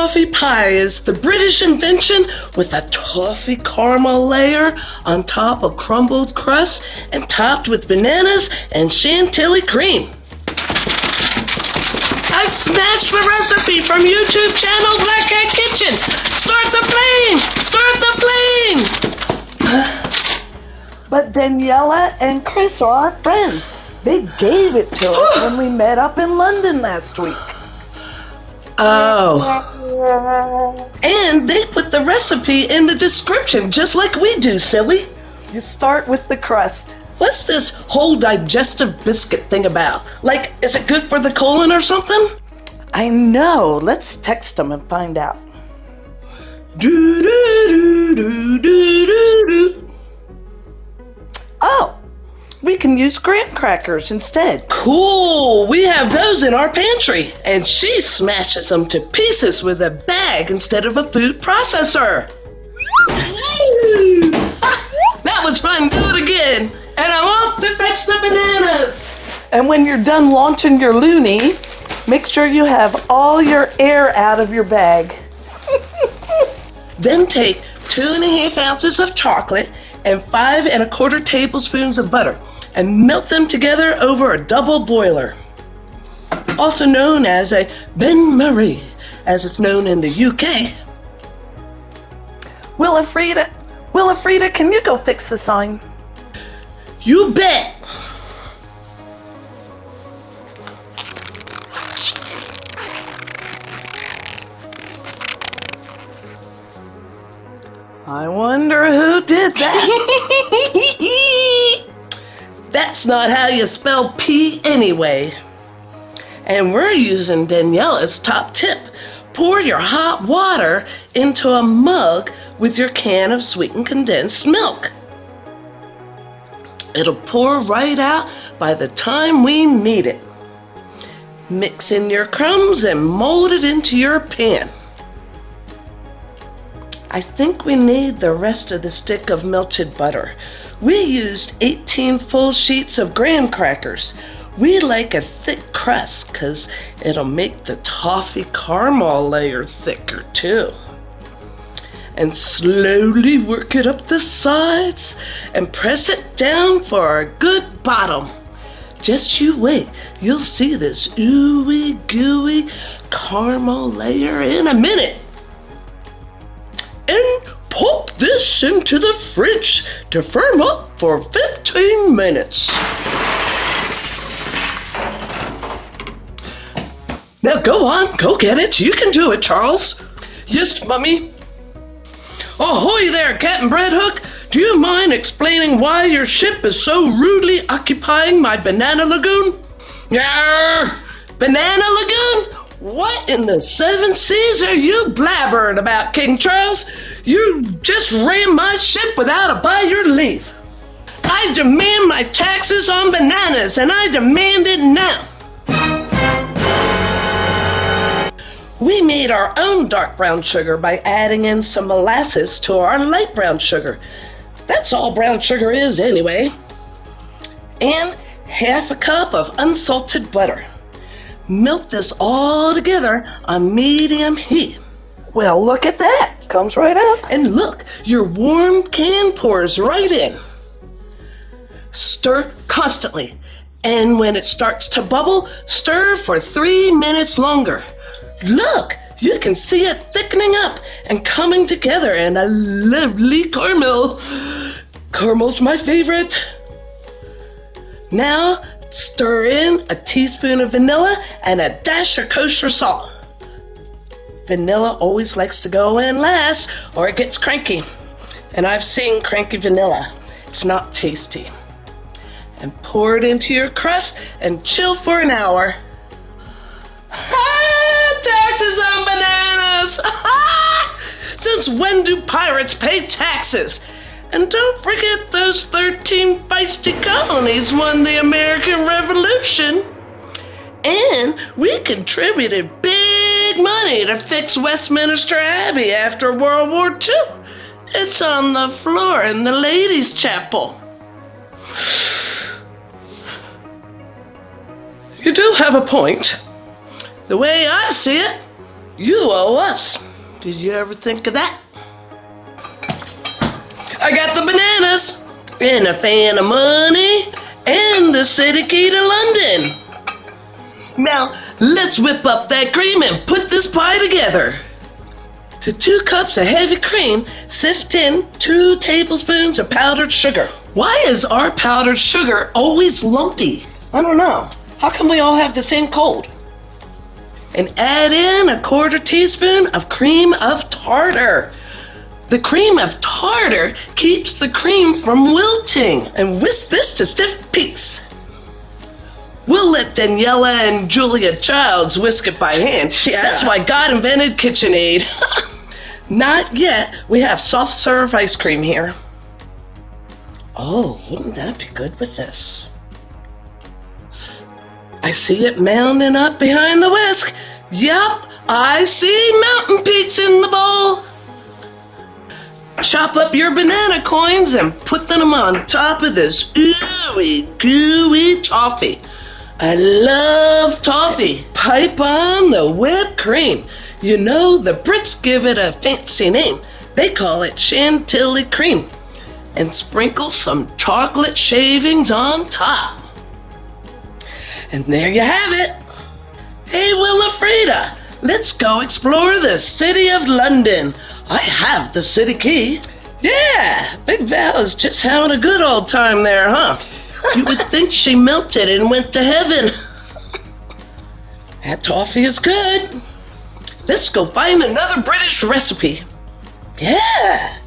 Banoffee Pie is the British invention with a toffee caramel layer on top of crumbled crust and topped with bananas and Chantilly Cream. I snatched the recipe from YouTube channel Black Cat Kitchen. Start the plane! Start the plane! But Daniela and Chris are our friends. They gave it to us when we met up in London last week. Oh. And they put the recipe in the description, just like we do, silly. You start with the crust. What's this whole digestive biscuit thing about? Like, is it good for the colon or something? I know. Let's text them and find out. Do do do do do do do. Oh, we can use graham crackers instead. Cool, we have those in our pantry. And she smashes them to pieces with a bag instead of a food processor. That was fun, do it again. And I'm off to fetch the bananas. And when you're done launching your loony, make sure you have all your air out of your bag. Then take 2.5 ounces of chocolate and 5 1/4 tablespoons of butter and melt them together over a double boiler, also known as a bain-marie, as it's known in the UK. Willifrida, can you go fix the sign? You bet. I wonder who did that. That's not how you spell P anyway. And we're using Daniela's top tip. Pour your hot water into a mug with your can of sweetened condensed milk. It'll pour right out by the time we need it. Mix in your crumbs and mold it into your pan. I think we need the rest of the stick of melted butter. We used 18 full sheets of graham crackers. We like a thick crust because it'll make the toffee caramel layer thicker too. And slowly work it up the sides and press it down for a good bottom. Just you wait, you'll see this ooey gooey caramel layer in a minute. And pop this into the fridge to firm up for 15 minutes. Now go on, go get it. You can do it, Charles. Yes, Mummy. Ahoy there, Captain Breadhook. Do you mind explaining why your ship is so rudely occupying my banana lagoon? Yarr! Banana lagoon? What in the 7 seas are you blabbering about, King Charles? You just ran my ship without a by your leave. I demand my taxes on bananas, and I demand it now. We made our own dark brown sugar by adding in some molasses to our light brown sugar. That's all brown sugar is anyway. And 1/2 cup of unsalted butter. Melt this all together on medium heat. Well, look at that. Comes right out. And look, your warm can pours right in. Stir constantly. And when it starts to bubble, stir for 3 minutes longer. Look, you can see it thickening up and coming together in a lovely caramel. Caramel's my favorite. Now, stir in a teaspoon of vanilla and a dash of kosher salt. Vanilla always likes to go in last or it gets cranky. And I've seen cranky vanilla. It's not tasty. And pour it into your crust and chill for an hour. Taxes on bananas! Since when do pirates pay taxes? And don't forget those 13 feisty colonies won the American Revolution. And we contributed big money to fix Westminster Abbey after World War II. It's on the floor in the ladies' chapel. You do have a point. The way I see it, You owe us. Did you ever think of that? I got the bananas, and a fan of money, and the city key to London. Now, let's whip up that cream and put this pie together. To 2 cups of heavy cream, sift in 2 tablespoons of powdered sugar. Why is our powdered sugar always lumpy? I don't know. How come we all have the same cold? And add in a 1/4 teaspoon of cream of tartar. The cream of tartar keeps the cream from wilting. And whisk this to stiff peaks. We'll let Daniela and Julia Childs whisk it by hand. Yeah. That's why God invented KitchenAid. Not yet. We have soft serve ice cream here. Oh, wouldn't that be good with this? I see it mounting up behind the whisk. Yup, I see mountain peaks in the bowl. Chop up your banana coins and put them on top of this ooey gooey toffee. I love toffee. Pipe on the whipped cream. You know, the Brits give it a fancy name. They call it Chantilly Cream. And sprinkle some chocolate shavings on top. And there you have it. Hey, Willifreda, let's go explore the city of London. I have the city key. Yeah, Big Val is just having a good old time there, huh? You would think she melted and went to heaven. That toffee is good. Let's go find another British recipe. Yeah.